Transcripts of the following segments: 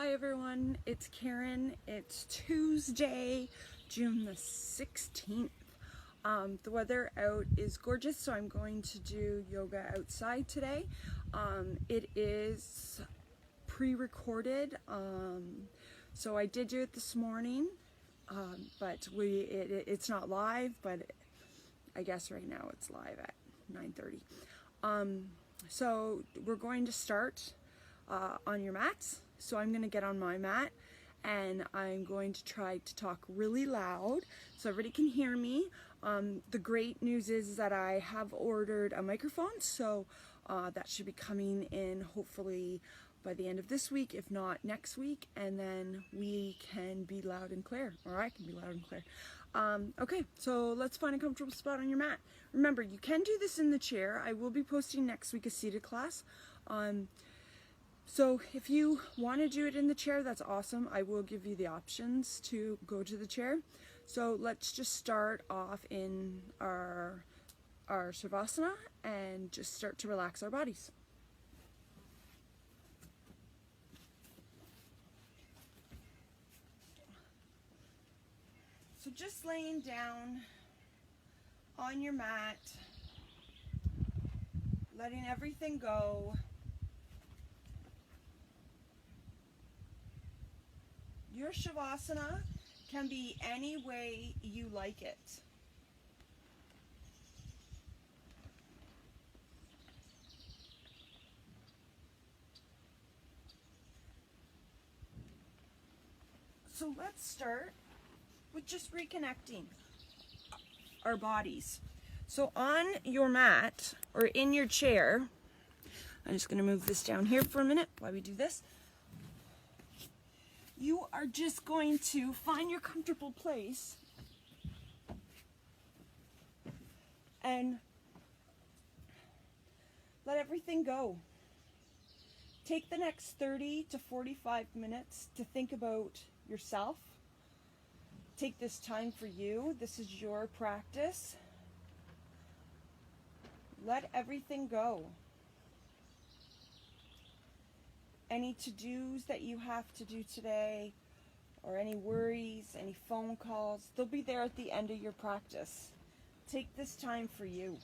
Hi everyone, it's Karen. It's Tuesday, June the 16th. The weather out is gorgeous, so I'm going to do yoga outside today. It is pre-recorded, so I did do it this morning, but it's not live, but I guess right now it's live at 9:30. So we're going to start on your mats. So I'm going to get on my mat and I'm going to try to talk really loud so everybody can hear me. The great news is that I have ordered a microphone, so that should be coming in hopefully by the end of this week, if not next week, and then we can be loud and clear, or I can be loud and clear. Okay, so let's find a comfortable spot on your mat. Remember, you can do this in the chair. I will be posting next week a seated class. So if you want to do it in the chair, that's awesome. I will give you the options to go to the chair. So let's just start off in our Shavasana and just start to relax our bodies. So just laying down on your mat, letting everything go. Your Shavasana can be any way you like it. So let's start with just reconnecting our bodies. So on your mat or in your chair, I'm just going to move this down here for a minute while we do this. You are just going to find your comfortable place and let everything go. Take the next 30 to 45 minutes to think about yourself. Take this time for you. This is your practice. Let everything go. Any to-dos that you have to do today, or any worries, any phone calls, they'll be there at the end of your practice. Take this time for you.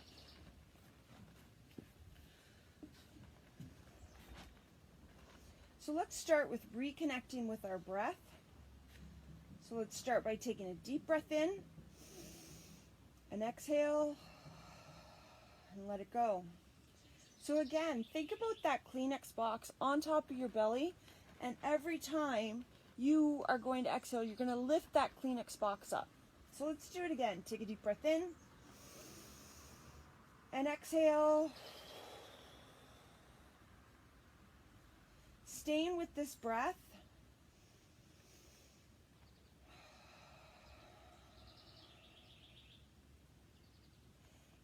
So let's start with reconnecting with our breath. So let's start by taking a deep breath in, and exhale, and let it go. So again, think about that Kleenex box on top of your belly, and every time you are going to exhale, you're going to lift that Kleenex box up. So let's do it again. Take a deep breath in, and exhale. Staying with this breath.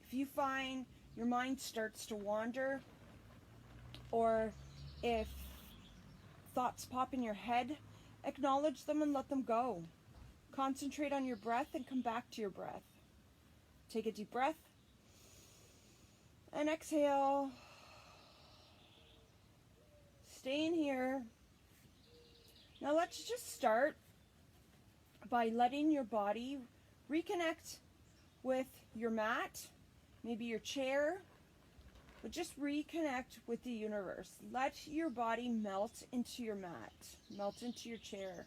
If you find your mind starts to wander, or if thoughts pop in your head, acknowledge them and let them go. Concentrate on your breath and come back to your breath. Take a deep breath and exhale. Staying here. Now let's just start by letting your body reconnect with your mat, maybe your chair, but just reconnect with the universe. Let your body melt into your mat, melt into your chair.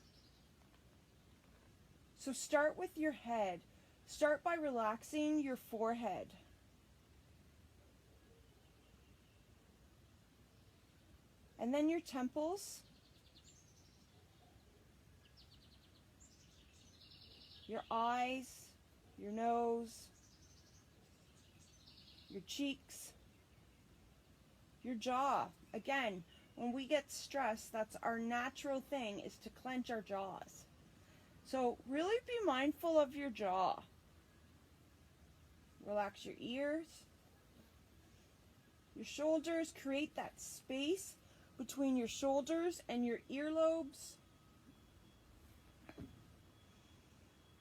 So start with your head. Start by relaxing your forehead. And then your temples, your eyes, your nose, your cheeks, your jaw. Again, when we get stressed, that's our natural thing, is to clench our jaws. So really be mindful of your jaw. Relax your ears, your shoulders. Create that space between your shoulders and your earlobes.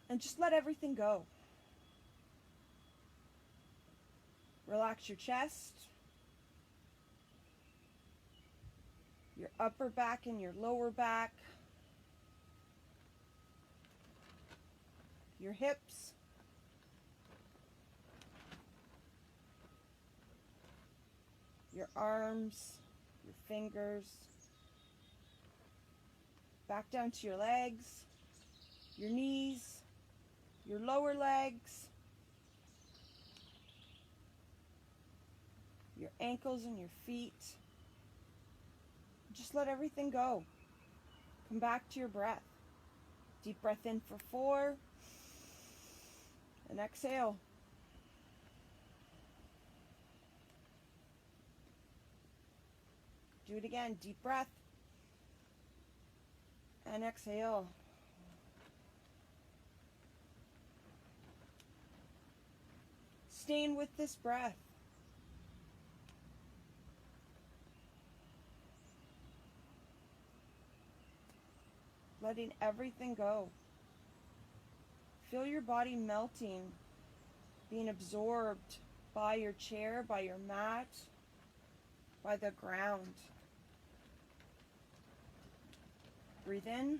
And just let everything go. Relax your chest, your upper back and your lower back, your hips, your arms, your fingers, back down to your legs, your knees, your lower legs, your ankles and your feet. Just let everything go. Come back to your breath. Deep breath in for 4, and exhale. Do it again. Deep breath and exhale. Staying with this breath. Letting everything go. Feel your body melting, being absorbed by your chair, by your mat, by the ground. Breathe in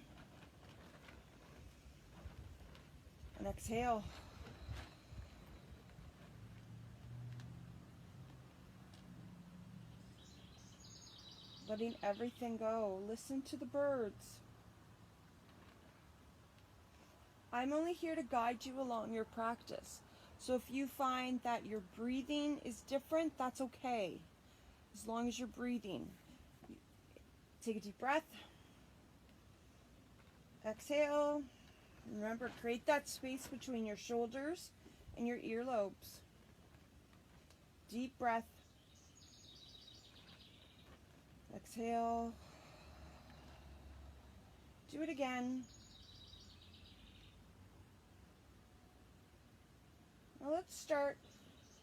and exhale. Letting everything go. Listen to the birds. I'm only here to guide you along your practice. So if you find that your breathing is different, that's okay. As long as you're breathing. Take a deep breath. Exhale. Remember, create that space between your shoulders and your earlobes. Deep breath. Exhale. Do it again. Now let's start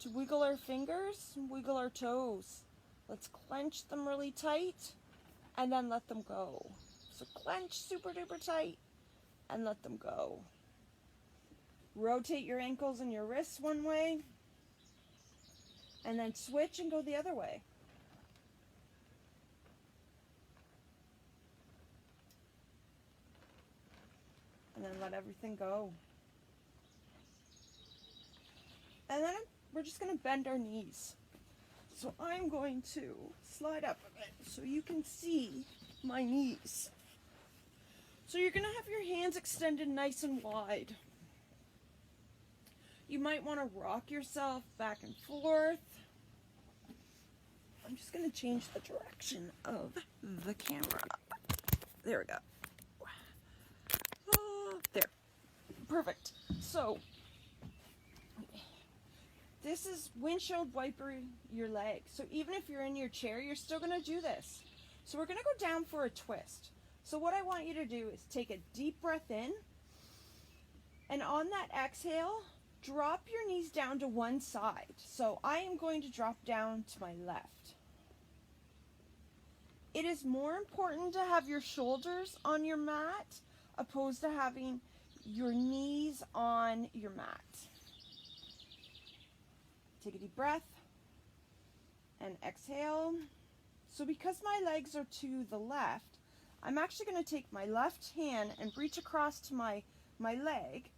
to wiggle our fingers and wiggle our toes. Let's clench them really tight and then let them go. So clench super duper tight and let them go. Rotate your ankles and your wrists one way and then switch and go the other way. And then let everything go. And then we're just going to bend our knees. So I'm going to slide up a bit so you can see my knees. So you're going to have your hands extended nice and wide. You might want to rock yourself back and forth. I'm just going to change the direction of the camera. There we go. There. Perfect. So this is windshield wiper your leg. So even if you're in your chair, you're still going to do this. So we're going to go down for a twist. So what I want you to do is take a deep breath in. And on that exhale, drop your knees down to one side. So I am going to drop down to my left. It is more important to have your shoulders on your mat opposed to having your knees on your mat. Take a deep breath and exhale. So because my legs are to the left, I'm actually going to take my left hand and reach across to my leg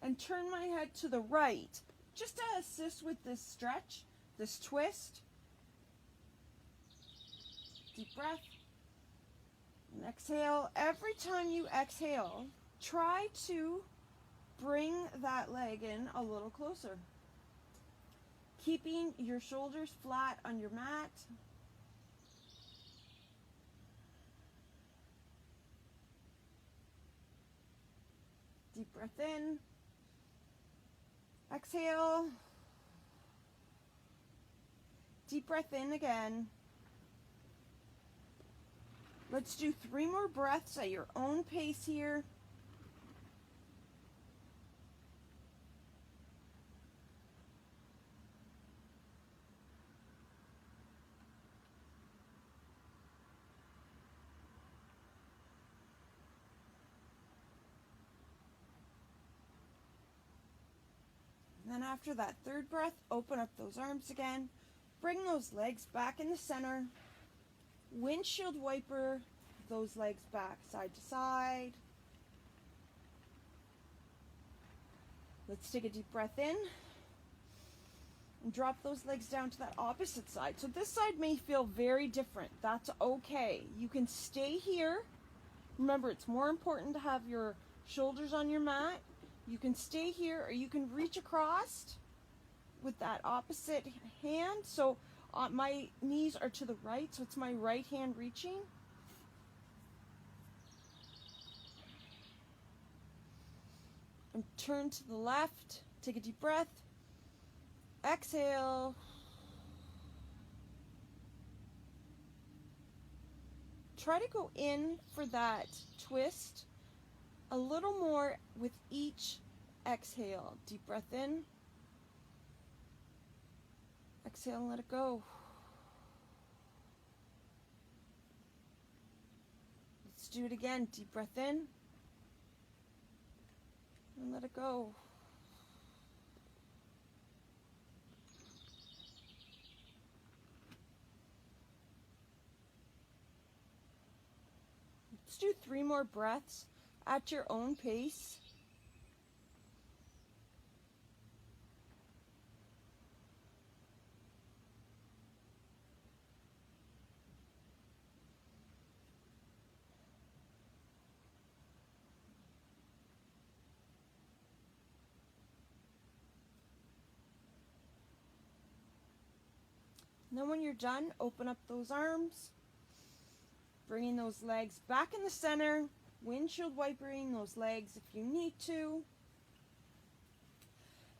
and turn my head to the right just to assist with this stretch, this twist. Deep breath and exhale. Every time you exhale, try to bring that leg in a little closer. Keeping your shoulders flat on your mat. Deep breath in. Exhale. Deep breath in again. Let's do 3 more breaths at your own pace here. And then after that 3rd breath, open up those arms again. Bring those legs back in the center. Windshield wiper those legs back side to side. Let's take a deep breath in and drop those legs down to that opposite side. So this side may feel very different. That's okay. You can stay here. Remember, it's more important to have your shoulders on your mat. You can stay here, or you can reach across with that opposite hand. So my knees are to the right, so it's my right hand reaching. And turn to the left. Take a deep breath. Exhale. Try to go in for that twist a little more with each exhale. Deep breath in. Exhale and let it go. Let's do it again. Deep breath in. And let it go. Let's do 3 more breaths at your own pace. And then when you're done, open up those arms, bringing those legs back in the center, windshield wipering those legs if you need to.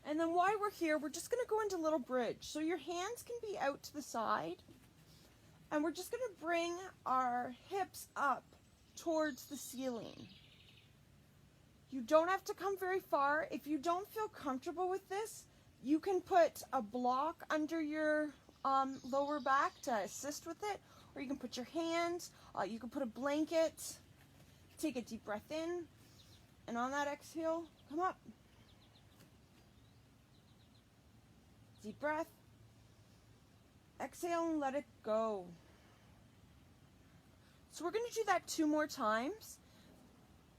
And then while we're here, we're just going to go into little bridge. So your hands can be out to the side, and we're just going to bring our hips up towards the ceiling. You don't have to come very far. If you don't feel comfortable with this, you can put a block under your lower back to assist with it, or you can put your hands, you can put a blanket. Take a deep breath in, and on that exhale, come up. Deep breath. Exhale and let it go. So we're going to do that 2 more times.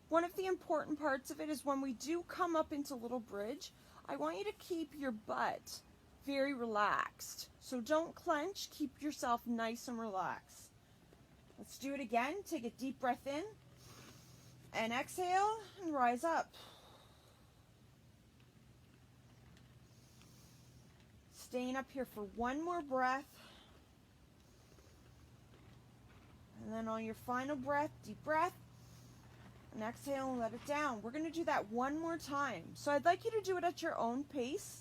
One of the important parts of it is when we do come up into little bridge, I want you to keep your butt very relaxed. So don't clench, keep yourself nice and relaxed. Let's do it again. Take a deep breath in and exhale and rise up. Staying up here for 1 more breath. And then on your final breath, deep breath, and exhale and let it down. We're going to do that 1 more time. So I'd like you to do it at your own pace.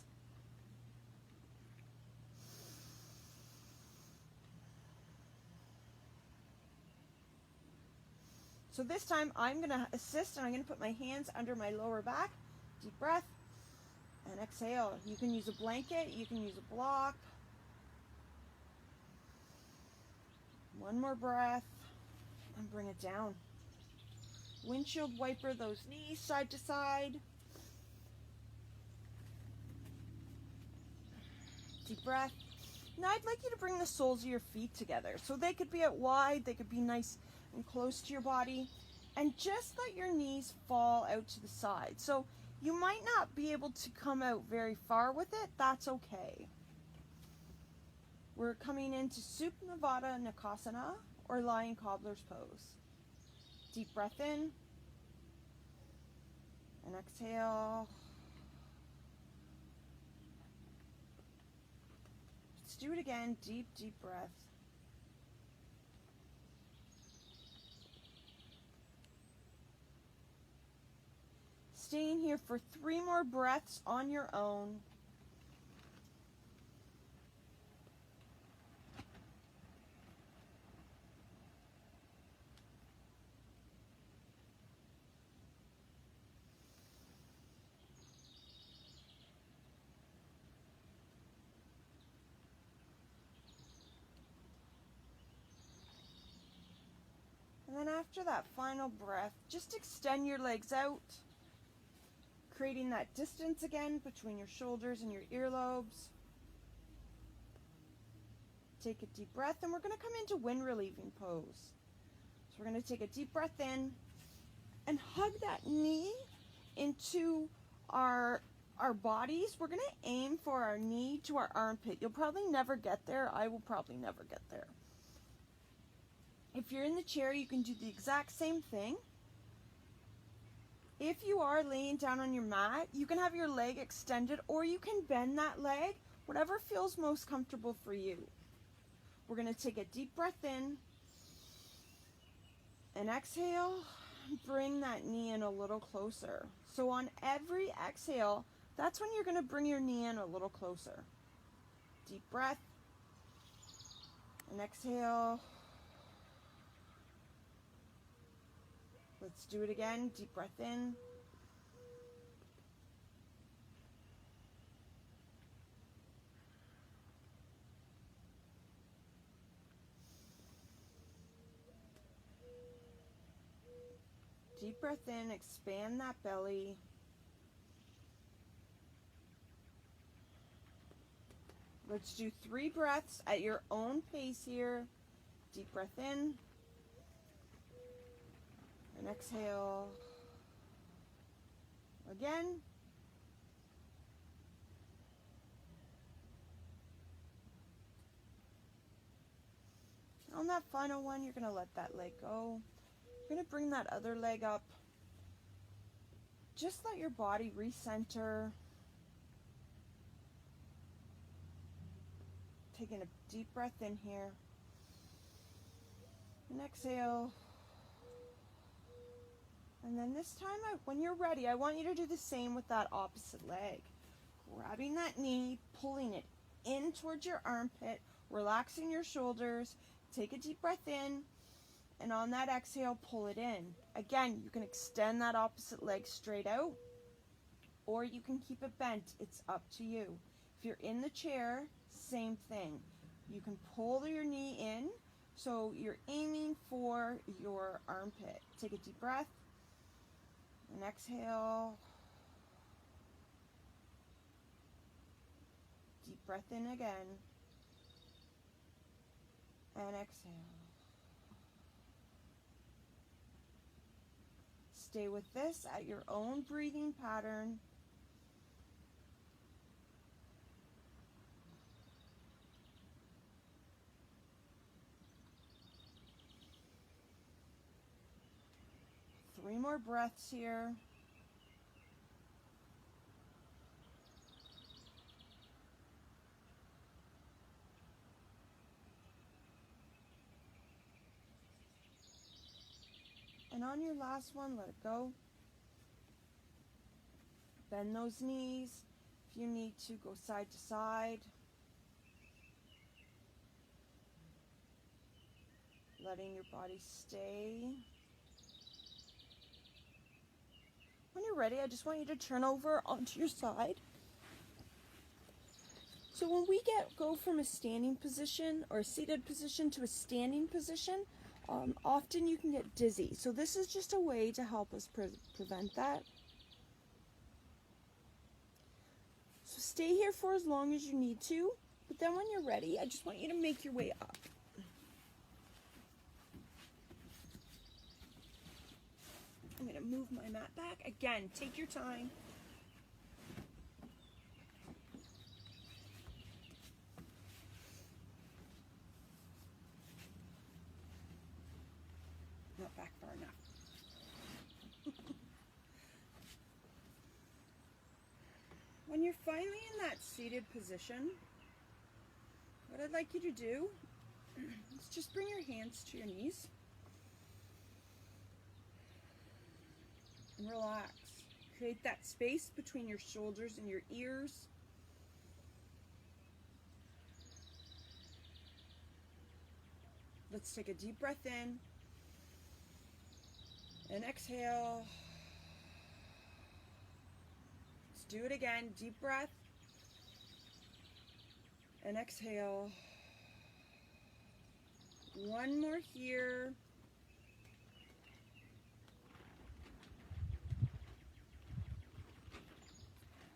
So this time I'm going to assist, and I'm going to put my hands under my lower back. Deep breath and exhale. You can use a blanket, you can use a block. 1 more breath and bring it down. Windshield wiper those knees side to side. Deep breath. Now I'd like you to bring the soles of your feet together. So they could be out wide, they could be nice and close to your body, and just let your knees fall out to the side. So you might not be able to come out very far with it. That's okay. We're coming into Supta Nikasana, or lying cobbler's pose. Deep breath in and exhale. Let's do it again. Deep, deep breath. Staying here for 3 more breaths on your own. And then after that final breath, just extend your legs out, creating that distance again between your shoulders and your earlobes. take a deep breath, and we're going to come into wind relieving pose. So we're going to take a deep breath in and hug that knee into our bodies. We're going to aim for our knee to our armpit. You'll probably never get there. I will probably never get there. If you're in the chair, you can do the exact same thing. If you are laying down on your mat, you can have your leg extended, or you can bend that leg, whatever feels most comfortable for you. We're going to take a deep breath in and exhale. Bring that knee in a little closer. So on every exhale, that's when you're going to bring your knee in a little closer. Deep breath and exhale. Let's do it again. Deep breath in. Deep breath in, expand that belly. Let's do 3 breaths at your own pace here. Deep breath in. And exhale. Again. On that final one, you're going to let that leg go. You're going to bring that other leg up. Just let your body recenter. Taking a deep breath in here. And exhale. And then this time, when you're ready, I want you to do the same with that opposite leg. Grabbing that knee, pulling it in towards your armpit, relaxing your shoulders. Take a deep breath in, and on that exhale, pull it in. Again, you can extend that opposite leg straight out, or you can keep it bent. It's up to you. If you're in the chair, same thing. You can pull your knee in, so you're aiming for your armpit. Take a deep breath, and exhale. Deep breath in again. And exhale. Stay with this at your own breathing pattern. Three more breaths here. And on your last one, let it go. Bend those knees. If you need to, go side to side. Letting your body stay. When you're ready, I just want you to turn over onto your side. So when we go from a standing position or a seated position to a standing position, often you can get dizzy. So this is just a way to help us prevent that. So stay here for as long as you need to, but then when you're ready, I just want you to make your way up. I'm going to move my mat back. Again, take your time. Not back far enough. When you're finally in that seated position, what I'd like you to do is just bring your hands to your knees and relax. Create that space between your shoulders and your ears. Let's take a deep breath in and exhale. Let's do it again. Deep breath and exhale. One more here.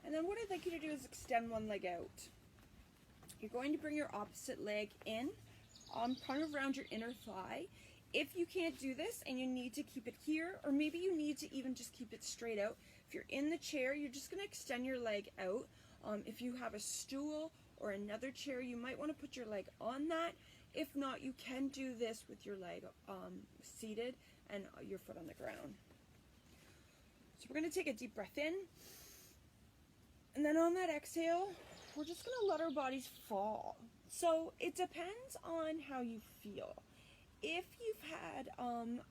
And then what I'd like you to do is extend one leg out. You're going to bring your opposite leg in, kind of around your inner thigh. If you can't do this and you need to keep it here, or maybe you need to even just keep it straight out, if you're in the chair, you're just going to extend your leg out. If you have a stool or another chair, you might want to put your leg on that. If not, you can do this with your leg seated and your foot on the ground. So we're going to take a deep breath in, and then on that exhale, we're just going to let our bodies fall. So it depends on how you feel. If you've had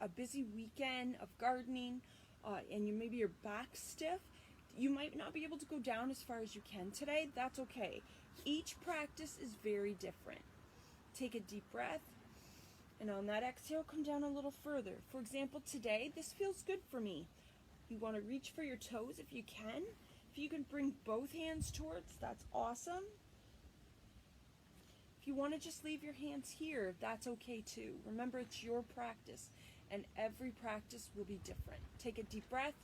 a busy weekend of gardening and maybe your back's stiff, you might not be able to go down as far as you can today. That's okay. Each practice is very different. Take a deep breath, and on that exhale, come down a little further. For example, today, this feels good for me. You want to reach for your toes if you can. If you can bring both hands towards, that's awesome. If you want to just leave your hands here, that's okay too. Remember, it's your practice, and every practice will be different. Take a deep breath,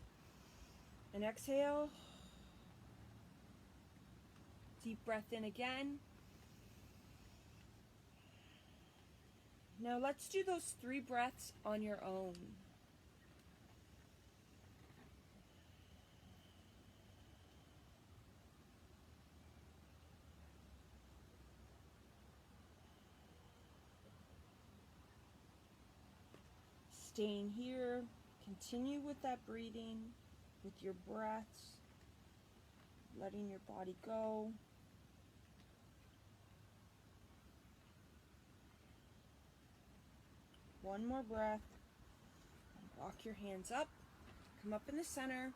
and exhale. Deep breath in again. Now let's do those 3 breaths on your own. Staying here, continue with that breathing, with your breaths, letting your body go. One more breath. Walk your hands up, come up in the center.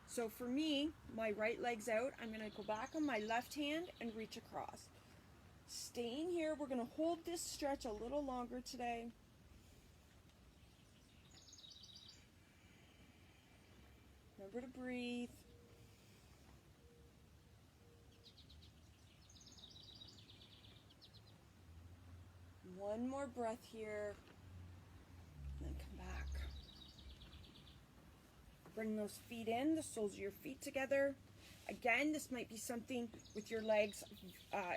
So for me, my right leg's out. I'm going to go back on my left hand and reach across. Staying here, we're going to hold this stretch a little longer today. Remember to breathe. One more breath here, and then come back. Bring those feet in, the soles of your feet together. Again, this might be something with your legs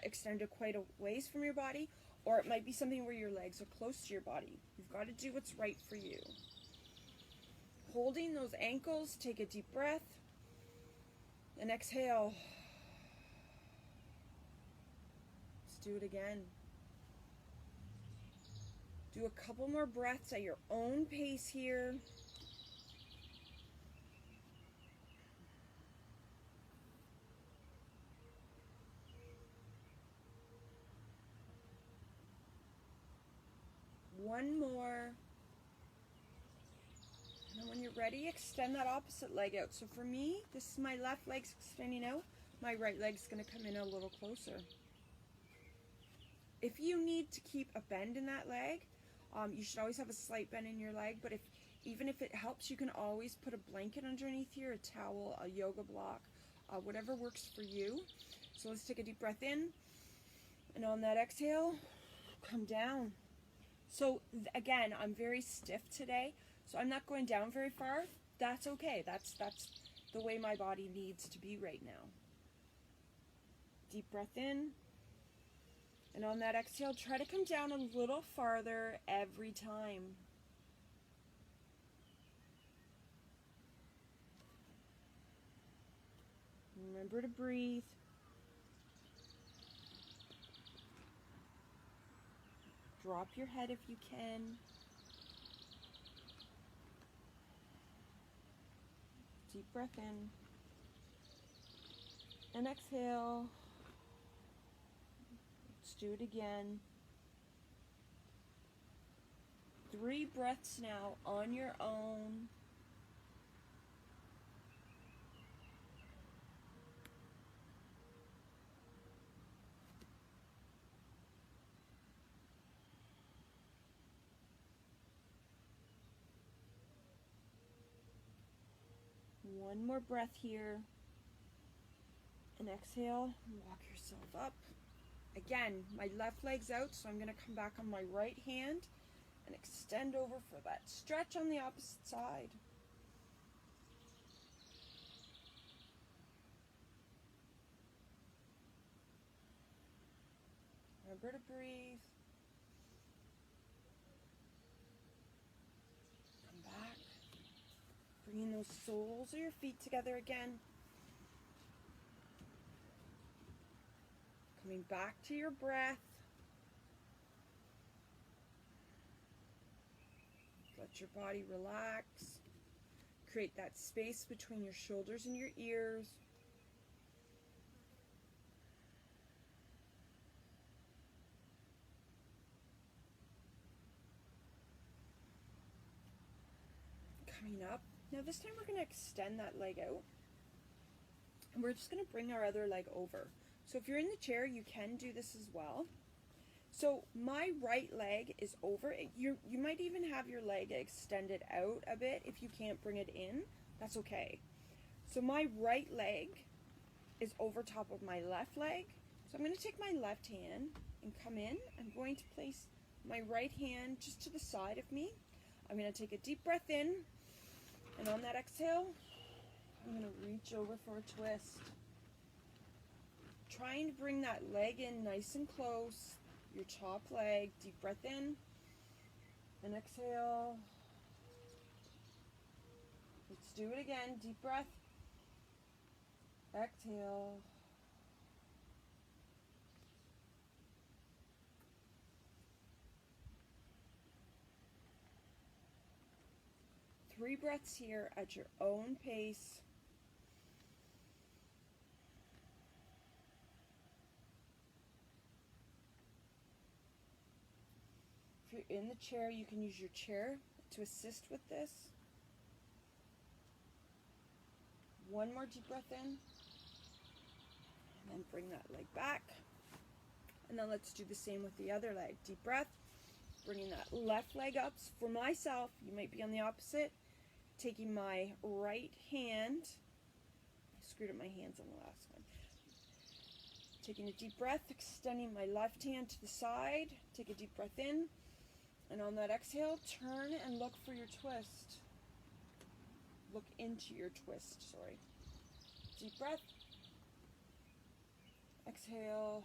extended quite a ways from your body, or it might be something where your legs are close to your body. You've got to do what's right for you. Holding those ankles, take a deep breath, and exhale. Let's do it again. Do a couple more breaths at your own pace here. One more. And then when you're ready, extend that opposite leg out. So for me, this is my left leg's extending out. My right leg's going to come in a little closer. If you need to keep a bend in that leg, you should always have a slight bend in your leg, but even if it helps, you can always put a blanket underneath here, a towel, a yoga block, whatever works for you. So let's take a deep breath in, and on that exhale, come down. So again, I'm very stiff today, so I'm not going down very far. That's okay. That's the way my body needs to be right now. Deep breath in. And on that exhale, try to come down a little farther every time. Remember to breathe. Drop your head if you can. Deep breath in. And exhale. Let's do it again. 3 breaths now on your own. One more breath here. And exhale, walk yourself up. Again, my left leg's out, so I'm going to come back on my right hand and extend over for that stretch on the opposite side. Remember to breathe. Come back. Bringing those soles of your feet together again. Coming back to your breath. Let your body relax. Create that space between your shoulders and your ears. Coming up. Now this time we're going to extend that leg out. And we're just going to bring our other leg over. So if you're in the chair, you can do this as well. So my right leg is over. You might even have your leg extended out a bit if you can't bring it in. That's okay. So my right leg is over top of my left leg. So I'm going to take my left hand and come in. I'm going to place my right hand just to the side of me. I'm going to take a deep breath in. And on that exhale, I'm going to reach over for a twist. Trying to bring that leg in nice and close. Your top leg, deep breath in, and exhale. Let's do it again, deep breath, exhale. Three breaths here at your own pace. If you're in the chair, you can use your chair to assist with this. One more deep breath in. And then bring that leg back. And then let's do the same with the other leg. Deep breath. Bringing that left leg up. For myself, you might be on the opposite. Taking my right hand. I screwed up my hands on the last one. Taking a deep breath, extending my left hand to the side. Take a deep breath in. And on that exhale, turn and look for your twist. Look into your twist, sorry. Deep breath. Exhale.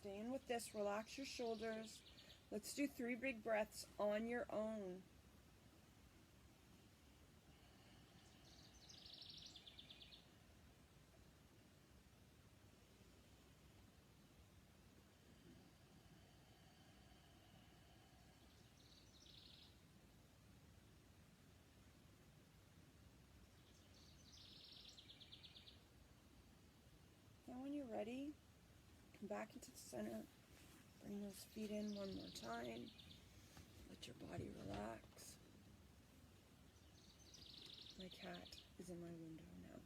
Staying with this, relax your shoulders. Let's do 3 big breaths on your own. Now when you're ready, come back into the center. Bring those feet in one more time. Let your body relax. My cat is in my window now.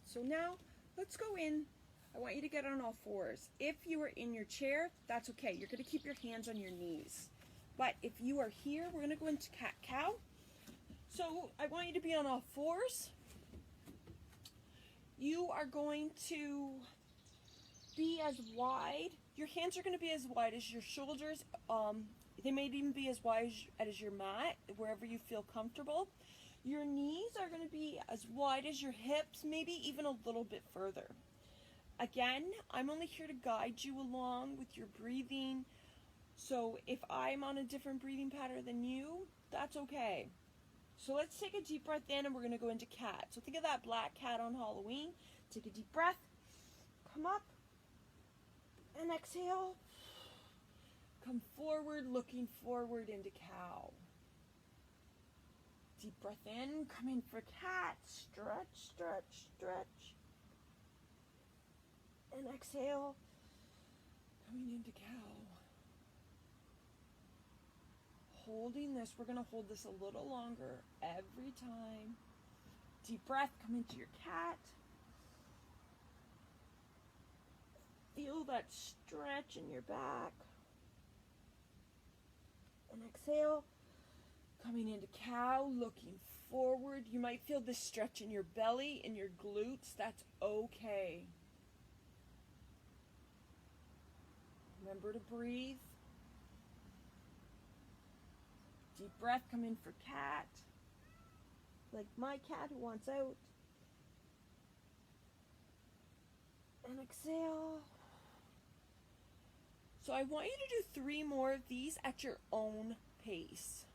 So now, let's go in. I want you to get on all fours. If you are in your chair, that's okay. You're going to keep your hands on your knees. But if you are here, we're going to go into cat-cow. So I want you to be on all fours. You are going to be as wide. Your hands are going to be as wide as your shoulders. They may even be as wide as your mat, wherever you feel comfortable. Your knees are going to be as wide as your hips, maybe even a little bit further. Again, I'm only here to guide you along with your breathing. So if I'm on a different breathing pattern than you, that's okay. So let's take a deep breath in and we're going to go into cat. So think of that black cat on Halloween. Take a deep breath. Come up. And exhale. Come forward, looking forward into cow. Deep breath in. Come in for cat. Stretch, stretch, stretch. And exhale. Coming into cow. Holding this, we're going to hold this a little longer every time. Deep breath, come into your cat. Feel that stretch in your back. And exhale, coming into cow, looking forward. You might feel this stretch in your belly, in your glutes. That's okay. Remember to breathe. Deep breath, come in for cat. Like my cat who wants out. And exhale. So I want you to do 3 more of these at your own pace.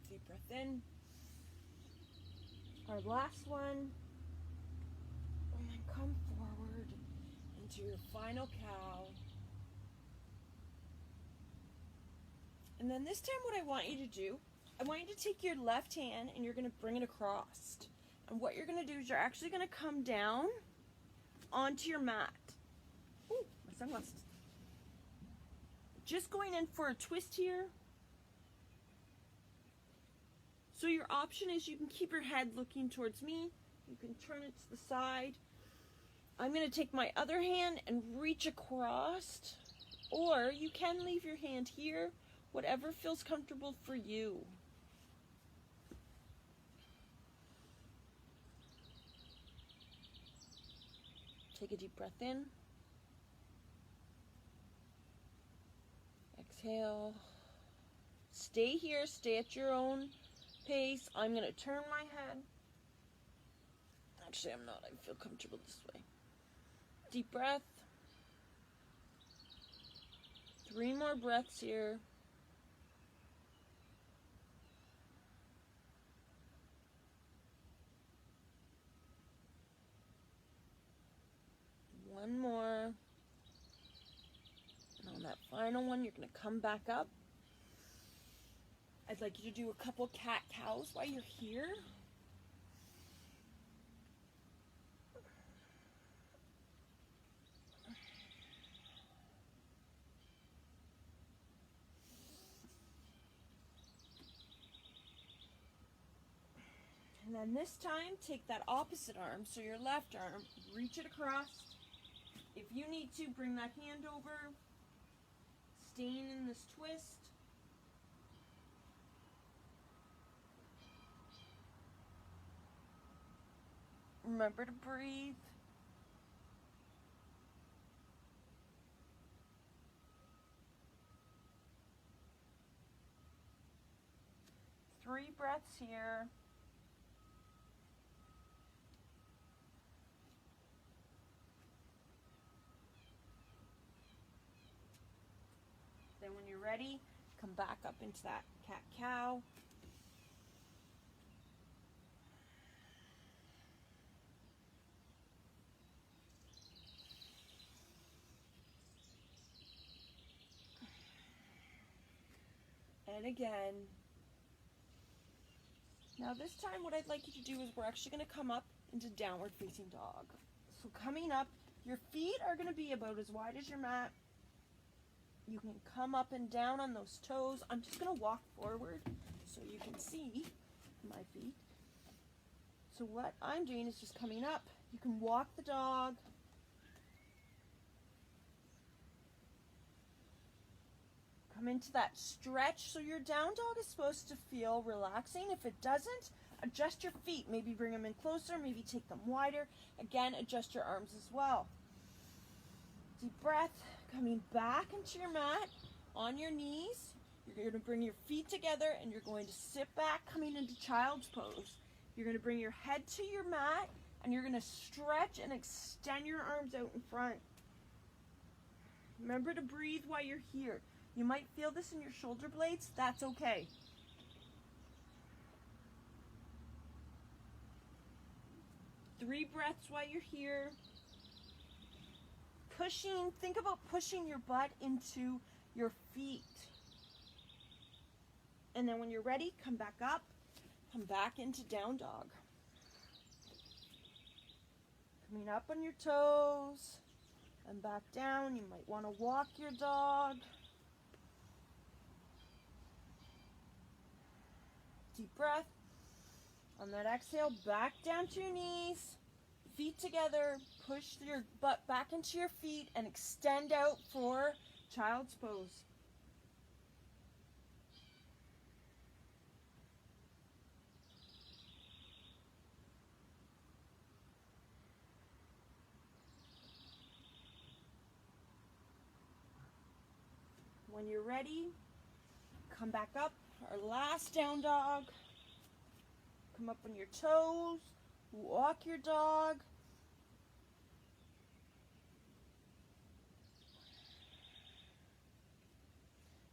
Deep breath in. Our last one. And then come forward into your final cow. And then this time what I want you to do, I want you to take your left hand and you're going to bring it across. And what you're going to do is you're actually going to come down onto your mat. Ooh, my sunglasses. Just going in for a twist here. So your option is you can keep your head looking towards me. You can turn it to the side. I'm going to take my other hand and reach across. Or you can leave your hand here, whatever feels comfortable for you. Take a deep breath in. Exhale. Stay here, stay at your own pace. I'm going to turn my head. Actually, I'm not. I feel comfortable this way. Deep breath. 3 more breaths here. One more. And on that final one, you're going to come back up. I'd like you to do a couple cat-cows while you're here. And then this time, take that opposite arm, so your left arm, reach it across. If you need to, bring that hand over, staying in this twist. Remember to breathe. Three breaths here. Then when you're ready, come back up into that cat-cow. And again. Now this time what I'd like you to do is we're actually going to come up into downward facing dog. So coming up, your feet are going to be about as wide as your mat. You can come up and down on those toes. I'm just going to walk forward so you can see my feet. So what I'm doing is just coming up. You can walk the dog. Come into that stretch. So your down dog is supposed to feel relaxing. If it doesn't, adjust your feet. Maybe bring them in closer, maybe take them wider. Again, adjust your arms as well. Deep breath, coming back into your mat, on your knees. You're going to bring your feet together and you're going to sit back, coming into child's pose. You're going to bring your head to your mat and you're going to stretch and extend your arms out in front. Remember to breathe while you're here. You might feel this in your shoulder blades. That's okay. Three breaths while you're here. Pushing, think about pushing your butt into your feet. And then when you're ready, come back up, come back into down dog. Coming up on your toes and back down. You might want to walk your dog. Deep breath. On that exhale, back down to your knees. Feet together. Push your butt back into your feet and extend out for child's pose. When you're ready, come back up. Our last down dog. Come up on your toes. Walk your dog.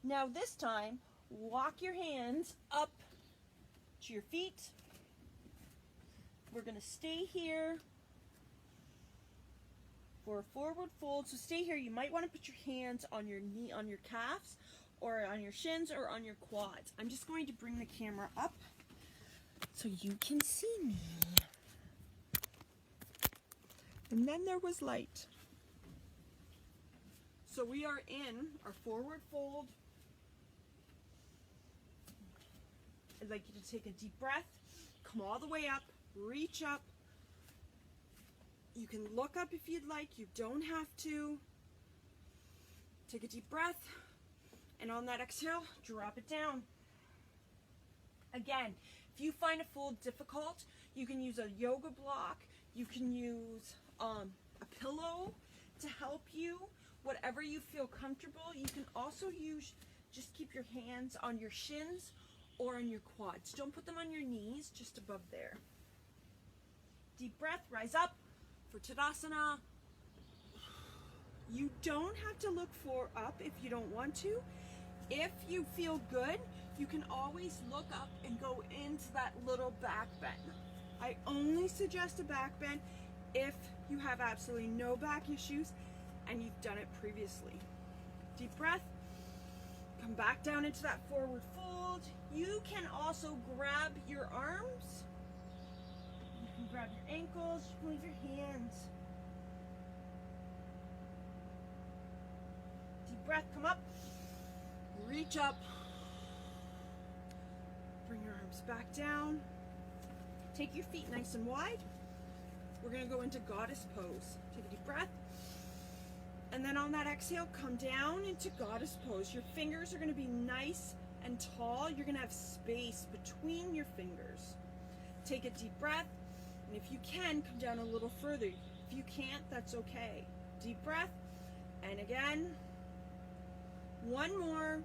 Now this time, walk your hands up to your feet. We're going to stay here for a forward fold. So stay here. You might want to put your hands on your knee, on your calves, or on your shins, or on your quads. I'm just going to bring the camera up so you can see me. And then there was light. So we are in our forward fold. I'd like you to take a deep breath, come all the way up, reach up. You can look up if you'd like, you don't have to. Take a deep breath, and on that exhale, drop it down. Again, if you find a fold difficult, you can use a yoga block, you can use a pillow to help you, whatever you feel comfortable. You can also use, just keep your hands on your shins or on your quads. Don't put them on your knees, just above there. Deep breath, rise up for Tadasana. You don't have to look up if you don't want to. If you feel good, you can always look up and go into that little back bend. I only suggest a back bend if you have absolutely no back issues and you've done it previously. Deep breath. Come back down into that forward fold. You can also grab your arms. You can grab your ankles. You can leave your hands. Deep breath. Come up. Reach up. Bring your arms back down. Take your feet nice and wide. We're going to go into goddess pose. Take a deep breath. And then on that exhale, come down into goddess pose. Your fingers are going to be nice and tall. You're going to have space between your fingers. Take a deep breath. And if you can, come down a little further. If you can't, that's okay. Deep breath. And again, one more.